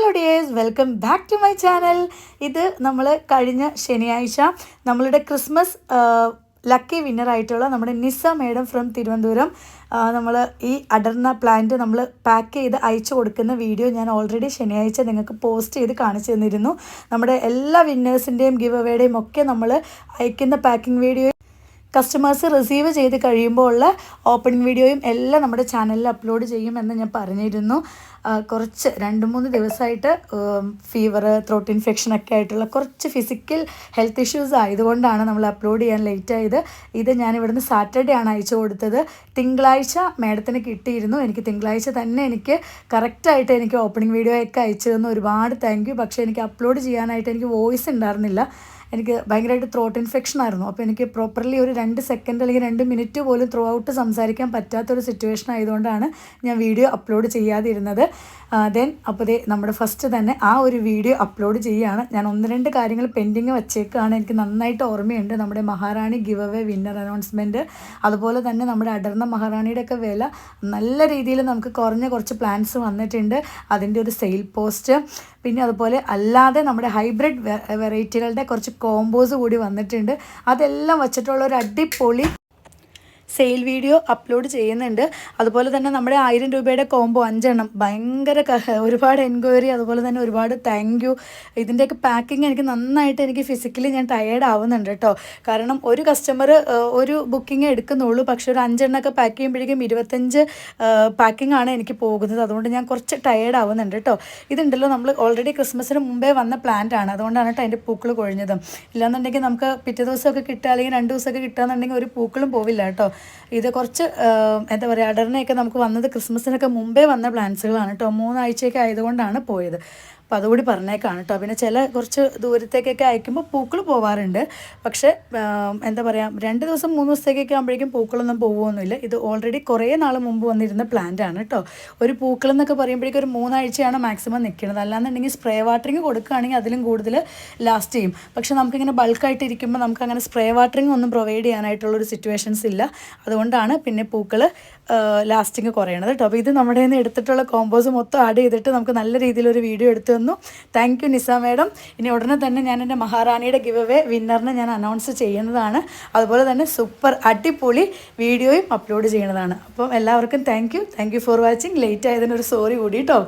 Hello dears, welcome back to my channel. ഇത് നമ്മൾ കഴിഞ്ഞ ശനിയാഴ്ച നമ്മളുടെ ക്രിസ്മസ് ലക്കി വിന്നറായിട്ടുള്ള നമ്മുടെ നിസ മേഡം ഫ്രം തിരുവനന്തപുരം നമ്മൾ ഈ അടർന്ന പ്ലാന്റ് നമ്മൾ പാക്ക് ചെയ്ത് അയച്ചു കൊടുക്കുന്ന വീഡിയോ ഞാൻ ഓൾറെഡി ശനിയാഴ്ച നിങ്ങൾക്ക് പോസ്റ്റ് ചെയ്ത് കാണിച്ചു തന്നിരുന്നു. നമ്മുടെ എല്ലാ വിന്നേഴ്സിൻ്റെയും ഗിവ് അവേയുടെയും ഒക്കെ നമ്മൾ അയക്കുന്ന പാക്കിംഗ് വീഡിയോ കസ്റ്റമേഴ്സ് റിസീവ് ചെയ്ത് കഴിയുമ്പോൾ ഉള്ള ഓപ്പണിംഗ് വീഡിയോയും എല്ലാം നമ്മുടെ ചാനലിൽ അപ്ലോഡ് ചെയ്യുമെന്ന് ഞാൻ പറഞ്ഞിരുന്നു. കുറച്ച് 2-3 ദിവസമായിട്ട് ഫീവർ, ത്രോട്ട് ഇൻഫെക്ഷനൊക്കെ ആയിട്ടുള്ള കുറച്ച് ഫിസിക്കൽ ഹെൽത്ത് ഇഷ്യൂസ് ആയതുകൊണ്ടാണ് നമ്മൾ അപ്ലോഡ് ചെയ്യാൻ ലേറ്റ് ആയത്. ഇത് ഞാൻ ഇവിടുന്ന് സാറ്റർഡേ ആണ് അയച്ചു കൊടുത്തത്. തിങ്കളാഴ്ച മേഡത്തിന് കിട്ടിയിരുന്നു. എനിക്ക് തിങ്കളാഴ്ച തന്നെ എനിക്ക് കറക്റ്റായിട്ട് എനിക്ക് ഓപ്പണിംഗ് വീഡിയോ ഒക്കെ അയച്ചു തന്നു. ഒരുപാട് താങ്ക് യു. പക്ഷേ എനിക്ക് അപ്ലോഡ് ചെയ്യാനായിട്ട് എനിക്ക് വോയിസ് ഉണ്ടായിരുന്നില്ല. എനിക്ക് ഭയങ്കരമായിട്ട് ത്രോട്ട് ഇൻഫെക്ഷൻ ആയിരുന്നു. അപ്പോൾ എനിക്ക് പ്രോപ്പർലി ഒരു 2 സെക്കൻഡ് അല്ലെങ്കിൽ 2 മിനിറ്റ് പോലും ത്രൂ ഔട്ട് സംസാരിക്കാൻ പറ്റാത്തൊരു സിറ്റുവേഷൻ ആയതുകൊണ്ടാണ് ഞാൻ വീഡിയോ അപ്ലോഡ് ചെയ്യാതിരുന്നത്. അപ്പോൾ നമ്മുടെ ഫസ്റ്റ് തന്നെ ആ ഒരു വീഡിയോ അപ്ലോഡ് ചെയ്യുകയാണ്. ഞാൻ 1-2 കാര്യങ്ങൾ പെൻഡിങ് വച്ചേക്കാണ്. എനിക്ക് നന്നായിട്ട് ഓർമ്മയുണ്ട് നമ്മുടെ മഹാറാണി ഗിവ് അവേ വിന്നർ അനൗൺസ്മെൻറ്റ്, അതുപോലെ തന്നെ നമ്മുടെ അടർന്ന മഹാറാണിയുടെയൊക്കെ വില നല്ല രീതിയിൽ നമുക്ക് കുറച്ച് പ്ലാൻസ് വന്നിട്ടുണ്ട്. അതിൻ്റെ ഒരു സെയിൽ പോസ്റ്റ്, പിന്നെ അതുപോലെ അല്ലാതെ നമ്മുടെ ഹൈബ്രിഡ് വെറൈറ്റികളുടെ കുറച്ച് കോമ്പോസ് കൂടി വന്നിട്ടുണ്ട്. അതെല്ലാം വച്ചിട്ടുള്ള ഒരു അടിപൊളി സെയിൽ വീഡിയോ അപ്ലോഡ് ചെയ്യുന്നുണ്ട്. അതുപോലെ തന്നെ നമ്മുടെ 1000 രൂപയുടെ കോംബോ 5 എണ്ണം ഭയങ്കര ഒരുപാട് എൻക്വയറി, അതുപോലെ തന്നെ ഒരുപാട് താങ്ക് യു. ഇതിൻ്റെയൊക്കെ പാക്കിങ് എനിക്ക് ഫിസിക്കലി ഞാൻ ടയേർഡ് ആവുന്നുണ്ട് കേട്ടോ. കാരണം ഒരു കസ്റ്റമർ ഒരു ബുക്കിംഗ് എടുക്കുന്നുള്ളൂ, പക്ഷെ ഒരു 5 എണ്ണമൊക്കെ പാക്ക് ചെയ്യുമ്പോഴേക്കും 25 പാക്കിംഗ് ആണ് എനിക്ക് പോകുന്നത്. അതുകൊണ്ട് ഞാൻ കുറച്ച് ടയേർഡ് ആവുന്നുണ്ട് കേട്ടോ. ഇതുണ്ടല്ലോ, നമ്മൾ ഓൾറെഡി ക്രിസ്മസിന് മുമ്പേ വന്ന പ്ലാന്റ് ആണ്, അതുകൊണ്ടാണ് കേട്ടോ അതിൻ്റെ പൂക്കൾ കൊഴിഞ്ഞത്. ഇല്ലാന്നുണ്ടെങ്കിൽ നമുക്ക് പിറ്റേ ദിവസമൊക്കെ കിട്ടുക, അല്ലെങ്കിൽ 2 ദിവസമൊക്കെ കിട്ടുകയെന്നുണ്ടെങ്കിൽ ഒരു പൂക്കളും പോവില്ല കേട്ടോ. ഇത് കുറച്ച് എന്താ പറയുക, അടർന്നയൊക്കെ നമുക്ക് വന്നത് ക്രിസ്മസിനൊക്കെ മുമ്പേ വന്ന പ്ലാന്റ്സുകളാണ് കേട്ടോ. 3 ആഴ്ചയൊക്കെ ആയതുകൊണ്ടാണ് പോയത്. അപ്പോൾ അതുകൂടി പറഞ്ഞേക്കാണ് കേട്ടോ. പിന്നെ കുറച്ച് ദൂരത്തേക്കൊക്കെ അയക്കുമ്പോൾ പൂക്കൾ പോവാറുണ്ട്. പക്ഷേ എന്താ പറയുക, 2 ദിവസം 3 ദിവസത്തേക്കൊക്കെ ആകുമ്പോഴേക്കും പൂക്കളൊന്നും പോകുമൊന്നുമില്ല. ഇത് ഓൾറെഡി കുറേ നാൾ മുമ്പ് വന്നിരുന്ന പ്ലാന്റ് ആണ് കേട്ടോ. ഒരു പൂക്കളെന്നൊക്കെ പറയുമ്പോഴേക്കും ഒരു 3 ആഴ്ചയാണ് മാക്സിമം നിൽക്കുന്നത്. അല്ലാന്നുണ്ടെങ്കിൽ സ്പ്രേ വാട്ടറിങ് കൊടുക്കുകയാണെങ്കിൽ അതിലും കൂടുതൽ ലാസ്റ്റ് ചെയ്യും. പക്ഷേ നമുക്കിങ്ങനെ ബൾക്കായിട്ട് ഇരിക്കുമ്പോൾ നമുക്കങ്ങനെ സ്പ്രേ വാട്ടറിങ് ഒന്നും പ്രൊവൈഡ് ചെയ്യാനായിട്ടുള്ളൊരു സിറ്റുവേഷൻസ് ഇല്ല. അതുകൊണ്ടാണ് പിന്നെ പൂക്കൾ ലാസ്റ്റിങ് കുറയണത് കേട്ടോ. അപ്പോൾ ഇത് നമ്മുടെ നിന്ന് എടുത്തിട്ടുള്ള കോമ്പോസ് മൊത്തം ആഡ് ചെയ്തിട്ട് നമുക്ക് നല്ല രീതിയിലൊരു വീഡിയോ എടുത്തു തന്നു. Thank you Nisa madam. ഇനി ഉടനെ തന്നെ ഞാൻ എൻ്റെ മഹാറാണിയുടെ ഗിവ് അവേ വിന്നറിനെ ഞാൻ അനൗൺസ് ചെയ്യുന്നതാണ്. അതുപോലെ തന്നെ സൂപ്പർ അടിപൊളി വീഡിയോയും അപ്ലോഡ് ചെയ്യുന്നതാണ്. അപ്പം എല്ലാവർക്കും thank you for watching. Late ആയതിനൊരു സോറി കൂടി കേട്ടോ.